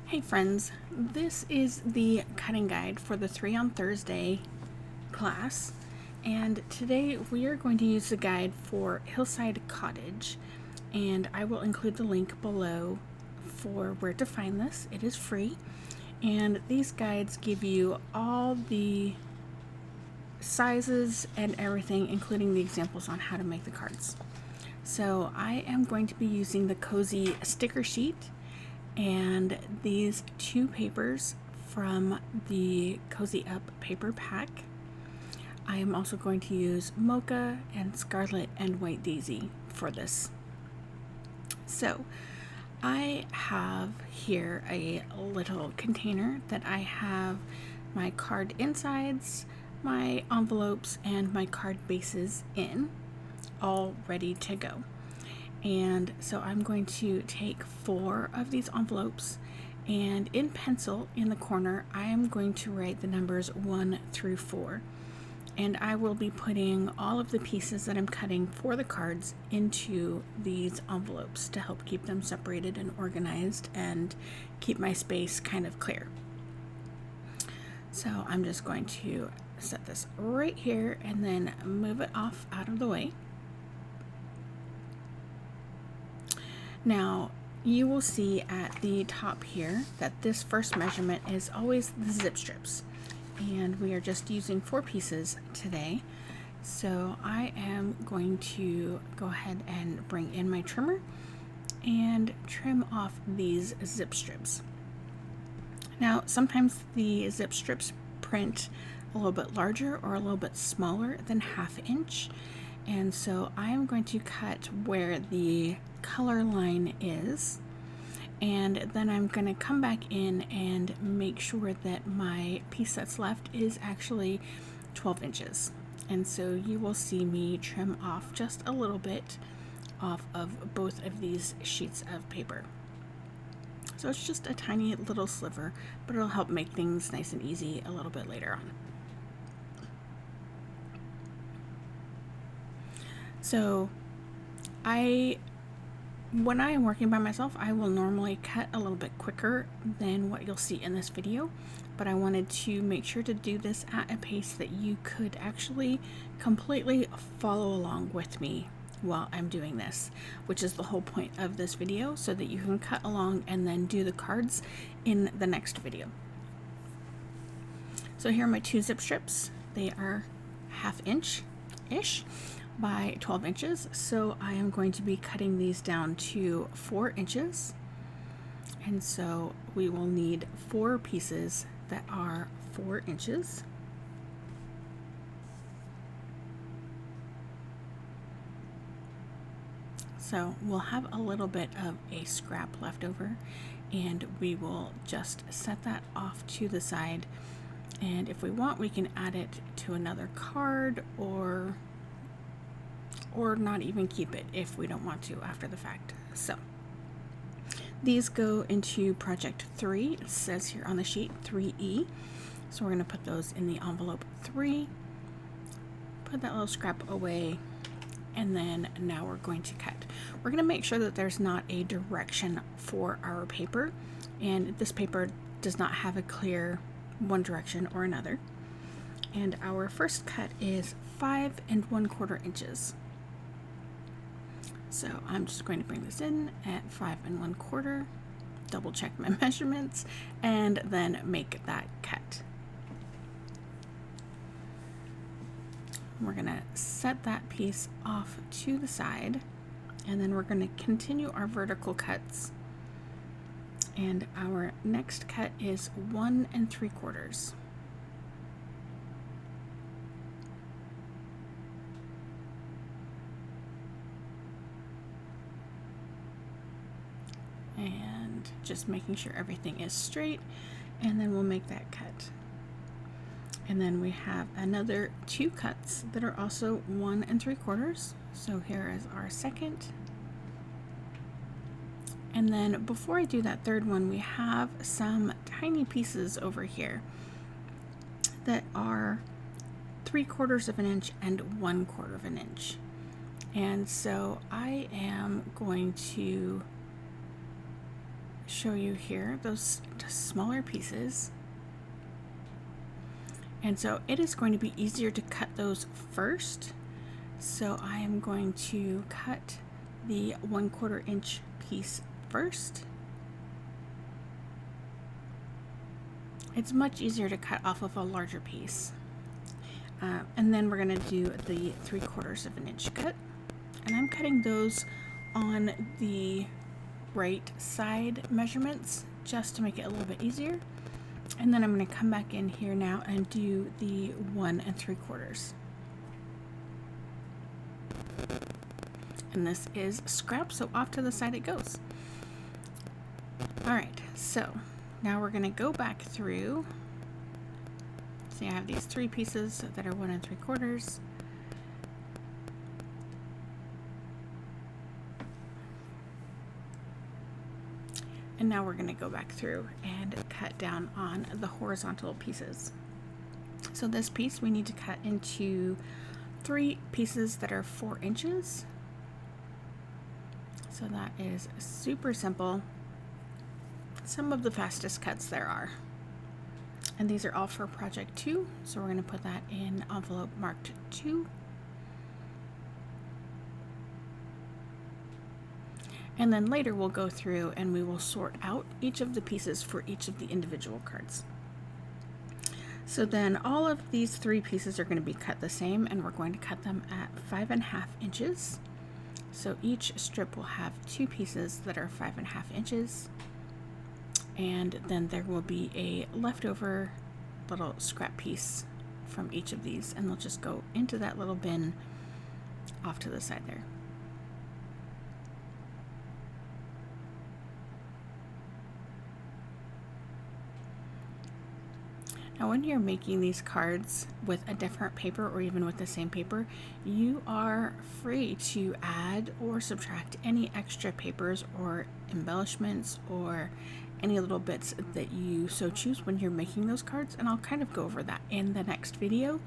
Hey friends, this is the cutting guide for the 3 on Thursday class, and today we are going to use the guide for Hillside Cottage, and I will include the link below for where to find this. It is free, and these guides give you all the sizes and everything, including the examples on how to make the cards. So I am going to be using the Cozy sticker sheet and these two papers from the Cozy Up paper pack. I am also going to use Mocha and Scarlet and White Daisy for this. So I have here a little container that I have my card insides, my envelopes, and my card bases in, all ready to go. And so I'm going to take 4 of these envelopes, and in pencil in the corner I am going to write the numbers 1 through 4, and I will be putting all of the pieces that I'm cutting for the cards into these envelopes to help keep them separated and organized and keep my space kind of clear. So I'm just going to set this right here and then move it off out of the way. Now, you will see at the top here that this first measurement is always the zip strips, and we are just using 4 pieces today. So I am going to go ahead and bring in my trimmer and trim off these zip strips. Now, sometimes the zip strips print a little bit larger or a little bit smaller than 1/2 inch. And so I am going to cut where the color line is, and then I'm going to come back in and make sure that my piece that's left is actually 12 inches. And so you will see me trim off just a little bit off of both of these sheets of paper. So it's just a tiny little sliver, but it'll help make things nice and easy a little bit later on. So when I am working by myself, I will normally cut a little bit quicker than what you'll see in this video, but I wanted to make sure to do this at a pace that you could actually completely follow along with me while I'm doing this, which is the whole point of this video, so that you can cut along and then do the cards in the next video. So here are my 2 zip strips. They are 1/2 inch-ish by 12 inches, so I am going to be cutting these down to 4 inches, and so we will need 4 pieces that are 4 inches. So we'll have a little bit of a scrap left over, and we will just set that off to the side, and if we want we can add it to another card or not even keep it if we don't want to after the fact. So these go into project 3. It says here on the sheet 3E. So we're going to put those in the envelope 3, put that little scrap away, and then now we're going to cut. We're going to make sure that there's not a direction for our paper, and this paper does not have a clear one direction or another. And our first cut is 5 1/4 inches. So I'm just going to bring this in at 5 1/4, double check my measurements, and then make that cut. We're going to set that piece off to the side, and then we're going to continue our vertical cuts. And our next cut is 1 3/4. And just making sure everything is straight, and then we'll make that cut. And then we have another 2 cuts that are also 1 3/4. So here is our second. And then before I do that third one, we have some tiny pieces over here that are 3/4 inch and 1/4 inch. And so I am going to show you here those smaller pieces. And so it is going to be easier to cut those first. So I am going to cut the 1/4 inch piece first. It's much easier to cut off of a larger piece. And then we're going to do the 3/4 of an inch cut. And I'm cutting those on the right side measurements just to make it a little bit easier. And then I'm going to come back in here now and do the 1 3/4. And this is scrap, so off to the side it goes. Alright, so now we're going to go back through. See, I have these 3 pieces that are 1 3/4. And now we're going to go back through and cut down on the horizontal pieces. So this piece we need to cut into 3 pieces that are 4 inches. So that is super simple. Some of the fastest cuts there are. And these are all for project 2. So we're going to put that in envelope marked 2. And then later we'll go through and we will sort out each of the pieces for each of the individual cards. So then all of these 3 pieces are going to be cut the same, and we're going to cut them at 5.5 inches. So each strip will have 2 pieces that are 5.5 inches. And then there will be a leftover little scrap piece from each of these, and they'll just go into that little bin off to the side there. Now when you're making these cards with a different paper or even with the same paper, you are free to add or subtract any extra papers or embellishments or any little bits that you so choose when you're making those cards, and I'll kind of go over that in the next video.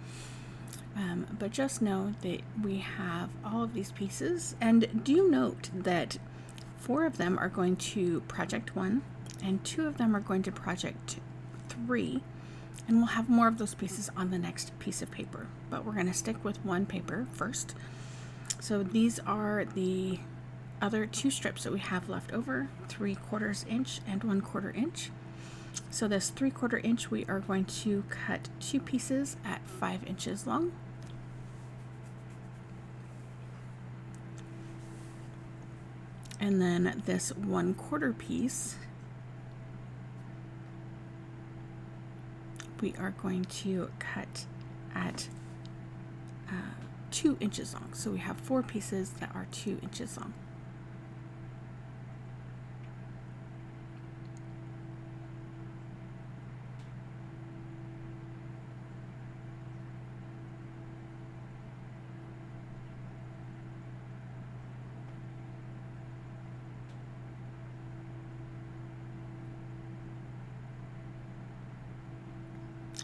But just know that we have all of these pieces, and do note that 4 of them are going to project 1 and 2 of them are going to project 3. And we'll have more of those pieces on the next piece of paper, but we're going to stick with 1 paper first. So these are the other 2 strips that we have left over, 3/4 inch and 1/4 inch. So this 3/4 inch, we are going to cut 2 pieces at 5 inches long. And then this 1/4 piece, we are going to cut at 2 inches long. So we have 4 pieces that are 2 inches long.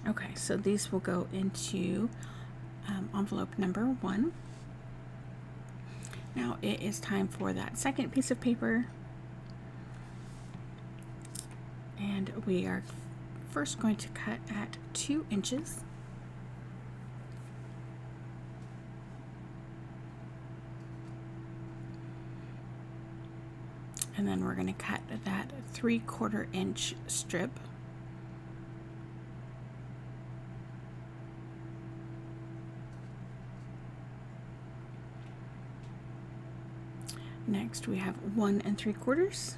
Okay, so these will go into envelope number 1. Now it is time for that second piece of paper. And we are first going to cut at 2 inches. And then we're going to cut that 3/4 inch strip. Next we have 1 3/4.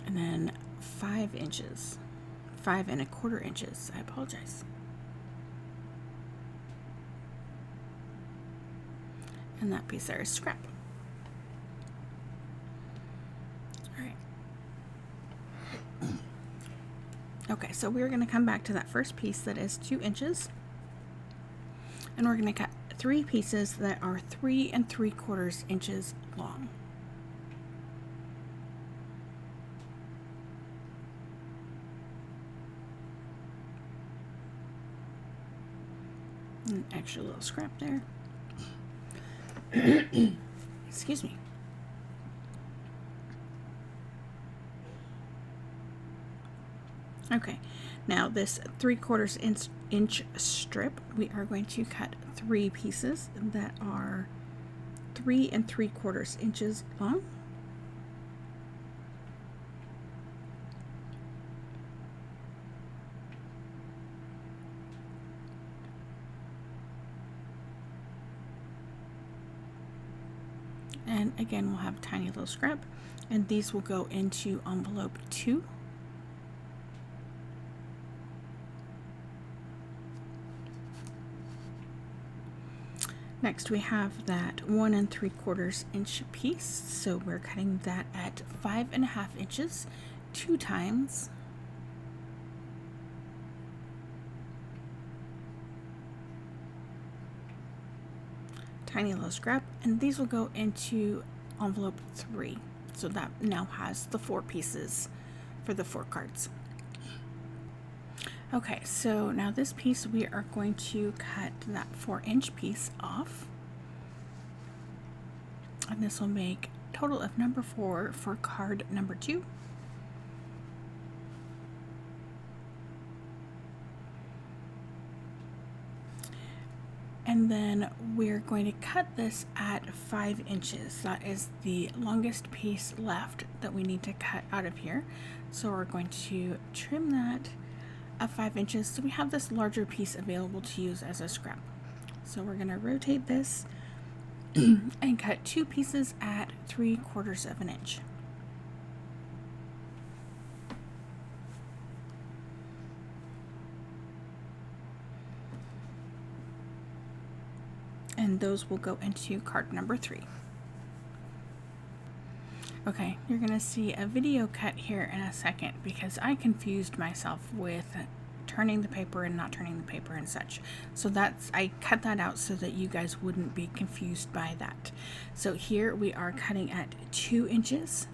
And then 5 inches. 5 1/4 inches. I apologize. And that piece there is scrap. Okay, so we're going to come back to that first piece that is 2 inches, and we're going to cut 3 pieces that are 3 3/4 inches long. An extra little scrap there. Excuse me. Okay, now this 3/4 inch strip, we are going to cut 3 pieces that are 3 3/4 inches long. And again, we'll have a tiny little scrap, and these will go into envelope 2. Next, we have that 1 3/4 inch piece, so we're cutting that at 5.5 inches 2 times. Tiny little scrap, and these will go into envelope 3, so that now has the 4 pieces for the 4 cards. Okay, so now this piece, we are going to cut that 4-inch piece off, and this will make a total of number 4 for card number 2. And then we're going to cut this at 5 inches. That is the longest piece left that we need to cut out of here. So we're going to trim that at 5 inches so we have this larger piece available to use as a scrap. So we're going to rotate this and cut 2 pieces at 3/4 of an inch. And those will go into card number 3. Okay, you're going to see a video cut here in a second because I confused myself with turning the paper and not turning the paper and such. So I cut that out so that you guys wouldn't be confused by that. So here we are cutting at 2 inches.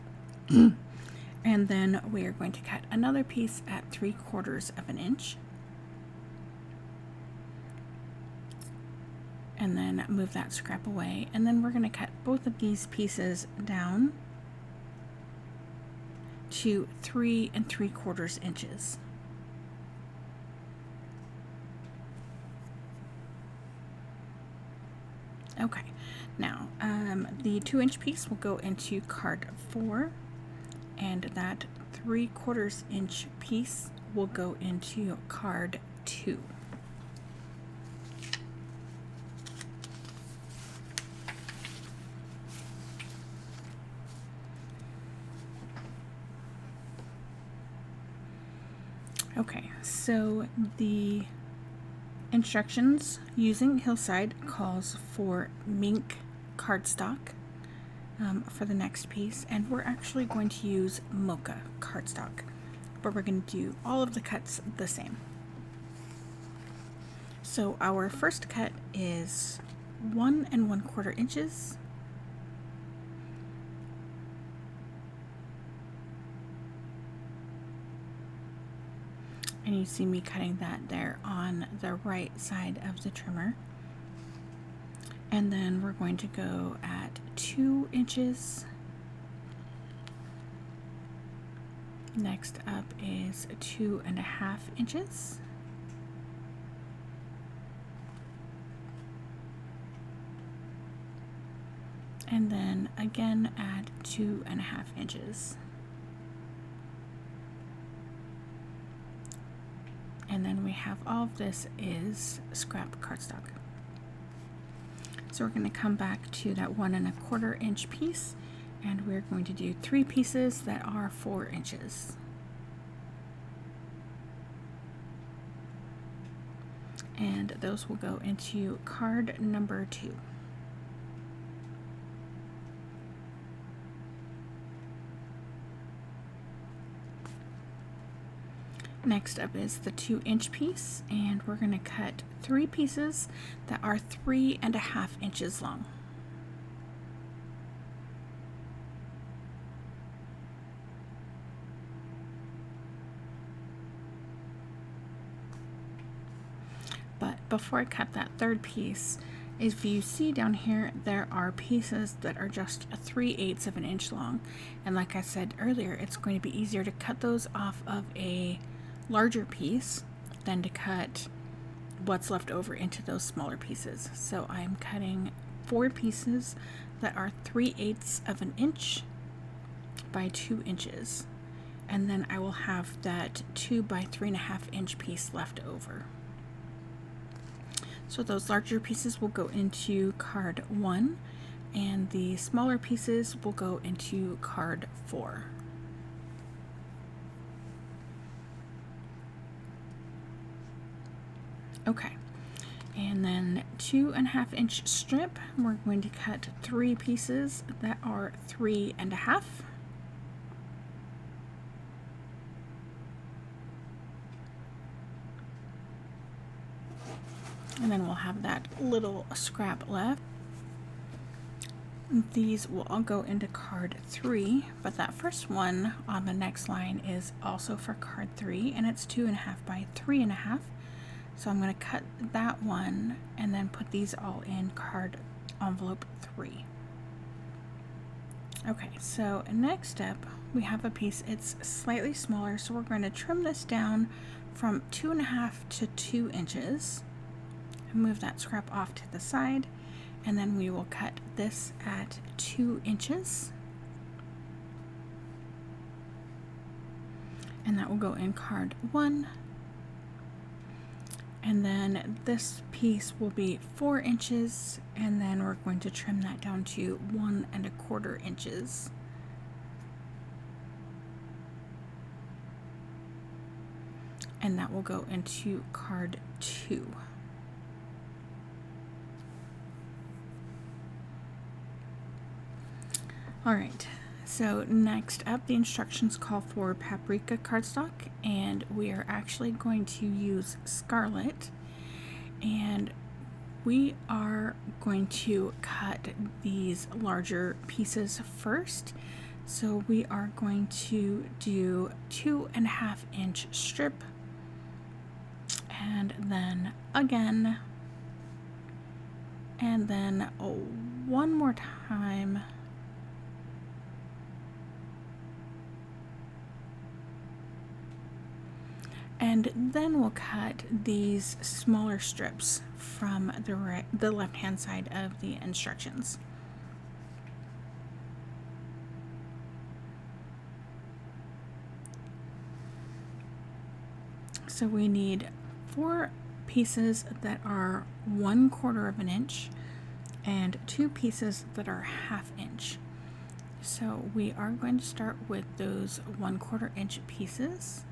And then we are going to cut another piece at 3/4 of an inch. And then move that scrap away. And then we're going to cut both of these pieces down to 3 3/4 inches. Okay, now the 2-inch piece will go into card 4, and that 3/4 inch piece will go into card 2. Okay, so the instructions using Hillside calls for mink cardstock for the next piece, and we're actually going to use mocha cardstock, but we're going to do all of the cuts the same. So our first cut is 1 1/4 inches. And you see me cutting that there on the right side of the trimmer. And then we're going to go at 2 inches. Next up is 2.5 inches. And then again at 2.5 inches. And then we have all of this is scrap cardstock. So we're going to come back to that 1 1/4 inch piece, and we're going to do 3 pieces that are 4 inches. And those will go into card number 2. Next up is the 2-inch piece, and we're going to cut 3 pieces that are 3.5 inches long. But before I cut that third piece, if you see down here, there are pieces that are just 3/8 of an inch long. And like I said earlier, it's going to be easier to cut those off of a larger piece than to cut what's left over into those smaller pieces. So I'm cutting 4 pieces that are 3/8 of an inch by 2 inches. And then I will have that 2 by 3.5 inch piece left over. So those larger pieces will go into card 1 and the smaller pieces will go into card 4. Okay, and then 2.5 inch strip, we're going to cut 3 pieces that are 3.5. And then we'll have that little scrap left. These will all go into card 3, but that first one on the next line is also for card 3, and it's 2.5 by 3.5. So I'm going to cut that one and then put these all in card envelope 3. Okay, so next up we have a piece, it's slightly smaller, so we're going to trim this down from 2.5 to 2 inches. Move that scrap off to the side, and then we will cut this at 2 inches, and that will go in card 1. And then this piece will be 4 inches, and then we're going to trim that down to 1.25 inches. And that will go into card 2. Alright, so next up, the instructions call for paprika cardstock, and we are actually going to use scarlet, and we are going to cut these larger pieces first. So we are going to do 2.5 inch strip, and then again, and then one more time. And then we'll cut these smaller strips from the left-hand side of the instructions. So we need 4 pieces that are 1/4 inch and 2 pieces that are 1/2 inch. So we are going to start with those 1/4 inch pieces.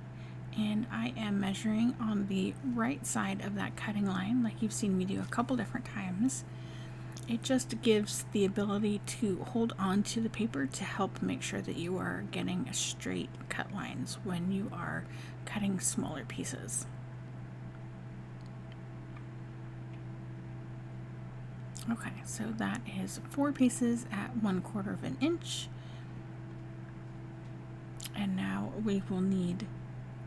And I am measuring on the right side of that cutting line, like you've seen me do a couple different times. It just gives the ability to hold on to the paper to help make sure that you are getting straight cut lines when you are cutting smaller pieces. Okay, so that is 4 pieces at 1/4 inch. And now we will need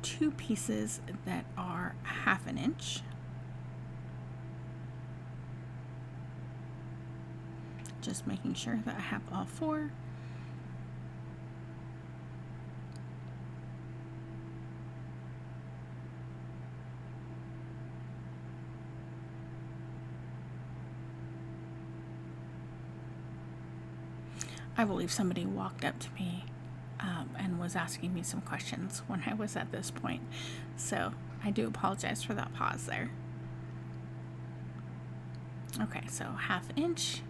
2 pieces that are 1/2 inch. Just making sure that I have all 4. I believe somebody walked up to me and was asking me some questions when I was at this point. So I do apologize for that pause there. Okay, so 1/2 inch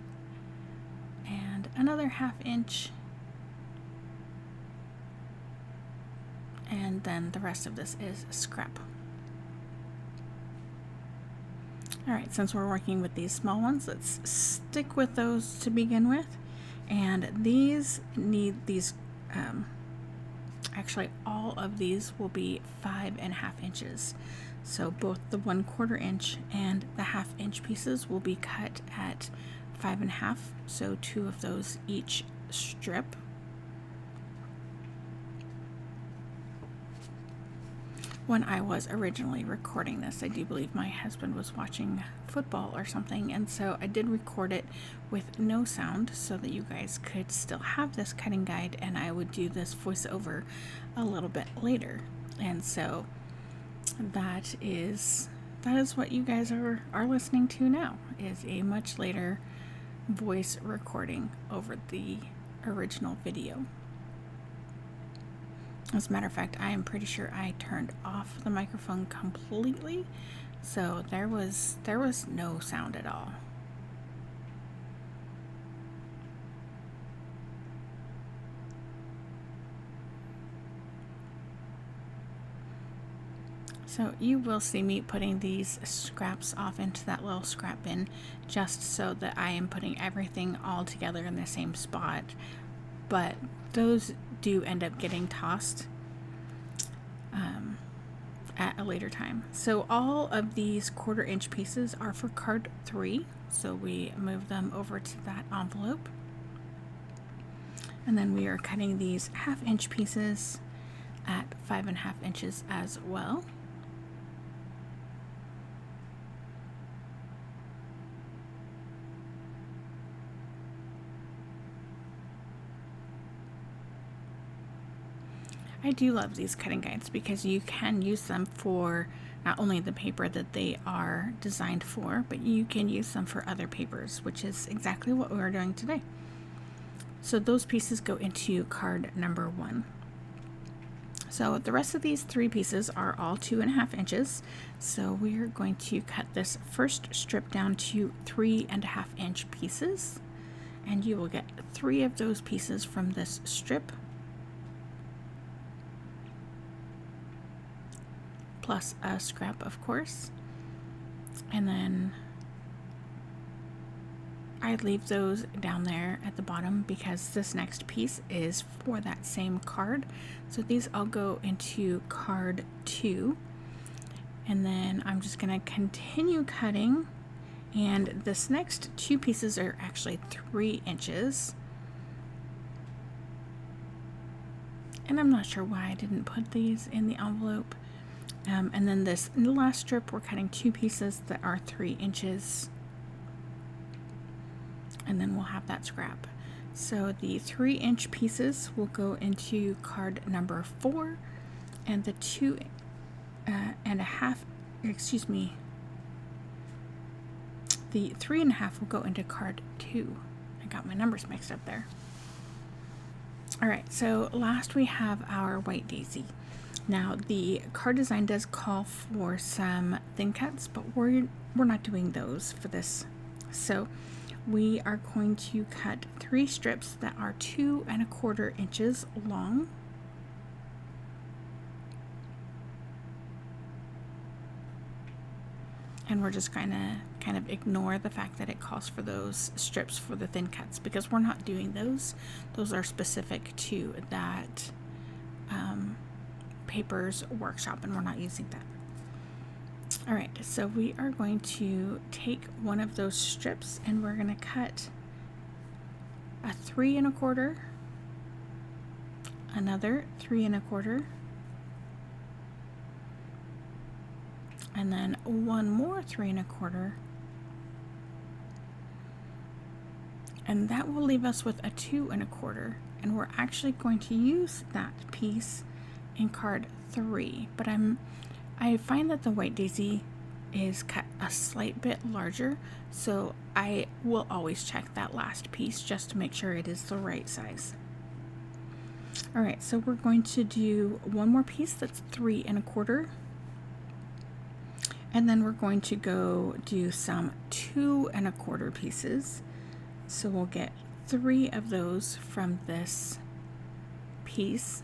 and another 1/2 inch. And then the rest of this is scrap. Alright, since we're working with these small ones, let's stick with those to begin with. And these need these, actually all of these will be 5.5 inches. So both the 1/4 inch and the 1/2 inch pieces will be cut at 5.5. So 2 of those each strip. when I was originally recording this. I do believe my husband was watching football or something, and so I did record it with no sound so that you guys could still have this cutting guide, and I would do this voiceover a little bit later. And so that is what you guys are listening to now, is a much later voice recording over the original video. As a matter of fact, I am pretty sure I turned off the microphone completely, so there was no sound at all. So you will see me putting these scraps off into that little scrap bin, just so that I am putting everything all together in the same spot, but those do end up getting tossed at a later time. So all of these 1/4 inch pieces are for card 3, so we move them over to that envelope, and then we are cutting these 1/2 inch pieces at 5.5 inches as well. I do love these cutting guides because you can use them for not only the paper that they are designed for, but you can use them for other papers, which is exactly what we're doing today. So those pieces go into card number 1. So the rest of these 3 pieces are all 2.5 inches. So we are going to cut this first strip down to 3.5 inch pieces, and you will get 3 of those pieces from this strip, plus a scrap, of course. And then I leave those down there at the bottom because this next piece is for that same card. So these all go into card 2. And then I'm just going to continue cutting. And this next 2 pieces are actually 3 inches. And I'm not sure why I didn't put these in the envelope. And then this last strip, we're cutting 2 pieces that are 3 inches. And then we'll have that scrap. So the 3 inch pieces will go into card number 4, and the 2.5, excuse me, the 3.5 will go into card 2. I got my numbers mixed up there. All right, so last we have our white daisy. Now the card design does call for some thin cuts, but we're not doing those for this. So we are going to cut 3 strips that are 2.25 inches long. And we're just kind of ignore the fact that it calls for those strips for the thin cuts, because we're not doing those. Those are specific to that papers workshop, and we're not using that. All right, so we are going to take one of those strips and we're going to cut a 3.25, another 3.25, and then one more 3.25, and that will leave us with a 2.25, and we're actually going to use that piece in card 3, but I find that the white daisy is cut a slight bit larger, so I will always check that last piece just to make sure it is the right size. All right, so we're going to do one more piece that's 3.25, and then we're going to go do some 2.25 pieces. So we'll get 3 of those from this piece.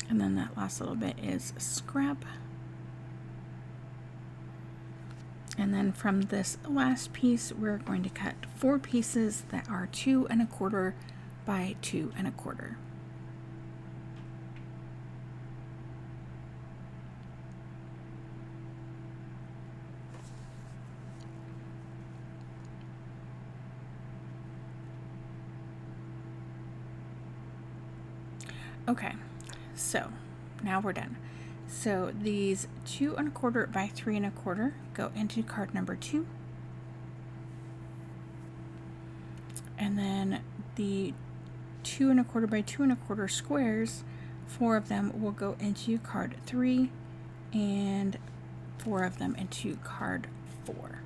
And then that last little bit is scrap. And then from this last piece, we're going to cut 4 pieces that are 2.25 by 2.25. Okay, so now we're done. So these 2 1/4 by 3 1/4 go into card number 2. And then the 2 1/4 by 2 1/4 squares, 4 of them will go into card 3 and 4 of them into card 4.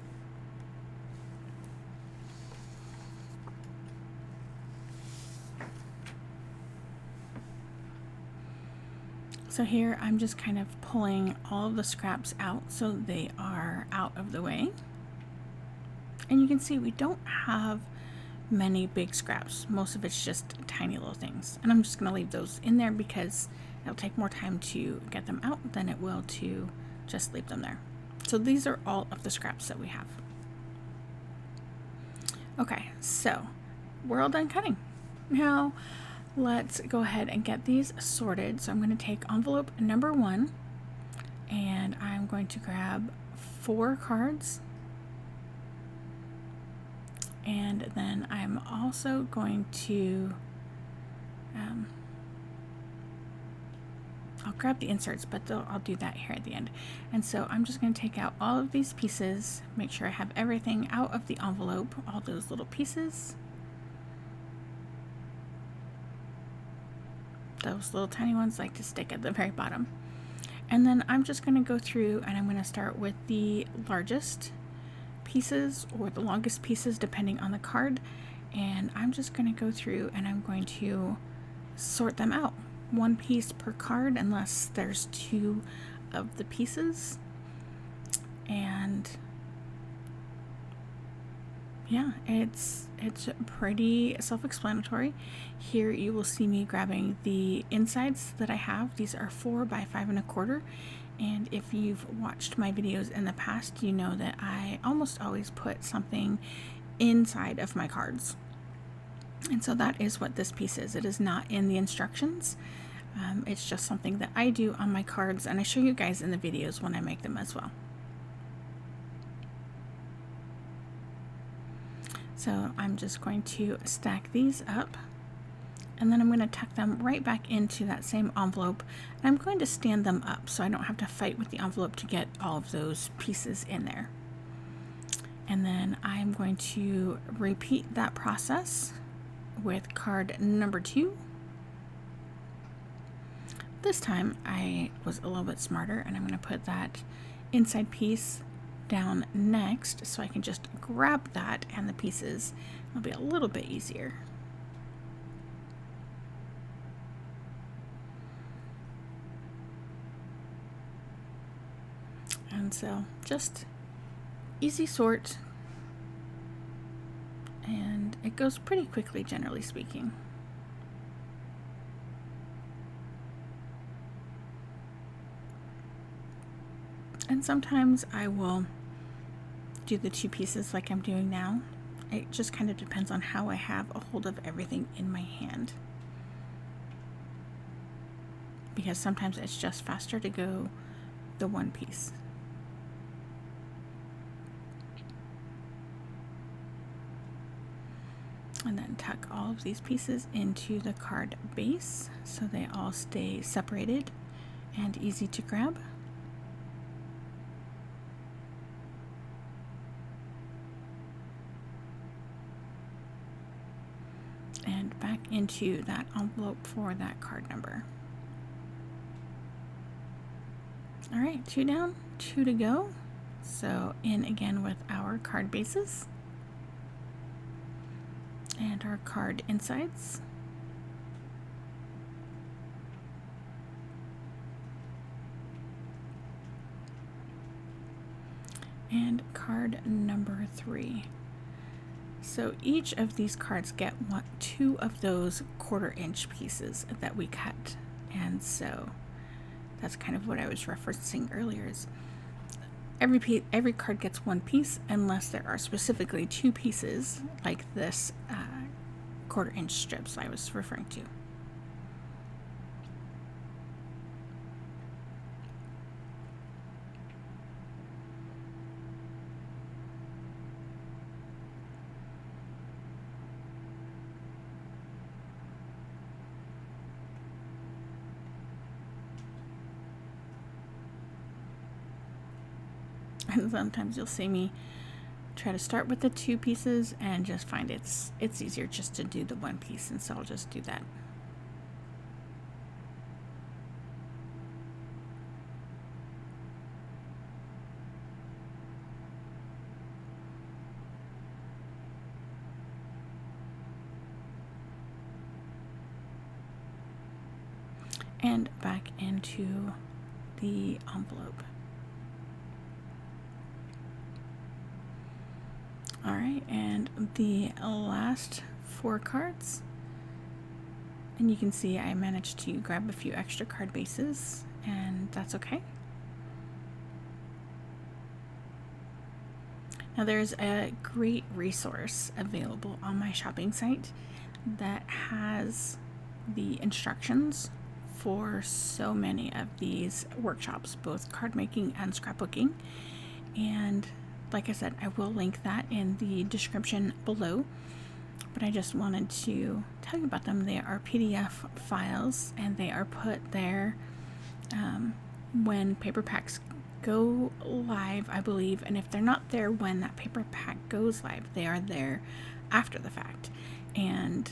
So here I'm just kind of pulling all of the scraps out so they are out of the way. And you can see we don't have many big scraps. Most of it's just tiny little things. And I'm just going to leave those in there because it'll take more time to get them out than it will to just leave them there. So these are all of the scraps that we have. Okay, so we're all done cutting. Now let's go ahead and get these sorted. So I'm going to take envelope number 1 and I'm going to grab 4 cards. And then I'm also going to, I'll grab the inserts, but I'll do that here at the end. And so I'm just going to take out all of these pieces, make sure I have everything out of the envelope, all those little pieces. Those little tiny ones like to stick at the very bottom. And then I'm just going to go through and I'm going to start with the largest pieces or the longest pieces depending on the card, and I'm just going to go through and I'm going to sort them out, 1 piece per card unless there's 2 of the pieces. And yeah, it's pretty self-explanatory. Here you will see me grabbing the insides that I have. These are 4 by 5 1/4. And if you've watched my videos in the past, you know that I almost always put something inside of my cards. And so that is what this piece is. It is not in the instructions. It's just something that I do on my cards, and I show you guys in the videos when I make them as well. So I'm just going to stack these up. And then I'm going to tuck them right back into that same envelope. And I'm going to stand them up so I don't have to fight with the envelope to get all of those pieces in there. And then I'm going to repeat that process with card number 2. This time I was a little bit smarter and I'm going to put that inside piece down next so I can just grab that and the pieces. It'll be a little bit easier. And so just easy sort, and it goes pretty quickly generally speaking. And sometimes I will do the 2 pieces like I'm doing now. It just kind of depends on how I have a hold of everything in my hand, because sometimes it's just faster to go the 1 piece. And then tuck all of these pieces into the card base so they all stay separated and easy to grab. And back into that envelope for that card number. All right, 2 down, 2 to go. So in again with our card bases and our card insides. And card number 3. So each of these cards get 2 of those 1/4 inch pieces that we cut. And so that's kind of what I was referencing earlier, is every card gets 1 piece unless there are specifically 2 pieces like this 1/4 inch strips I was referring to. And sometimes you'll see me try to start with the 2 pieces and just find it's easier just to do the 1 piece, and so I'll just do that. And back into the envelope. All right, and the last 4 cards, and you can see I managed to grab a few extra card bases, and that's okay. Now there's a great resource available on my shopping site that has the instructions for so many of these workshops, both card making and scrapbooking. And like I said, I will link that in the description below, but I just wanted to tell you about them. They are PDF files, and they are put there when paper packs go live, I believe. And if they're not there when that paper pack goes live, they are there after the fact. And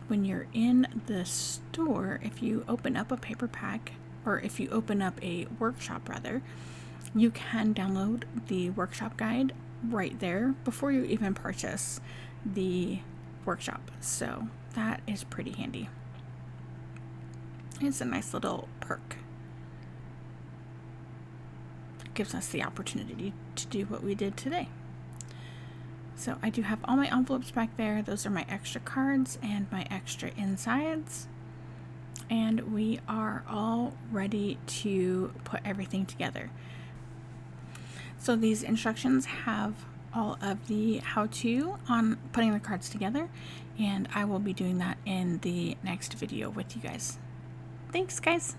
when you're in the store, if you open up a paper pack, or if you open up a workshop rather, you can download the workshop guide right there before you even purchase the workshop. So that is pretty handy. It's a nice little perk. It gives us the opportunity to do what we did today. So I do have all my envelopes back there. Those are my extra cards and my extra insides. And we are all ready to put everything together. So these instructions have all of the how-to on putting the cards together, and I will be doing that in the next video with you guys. Thanks, guys.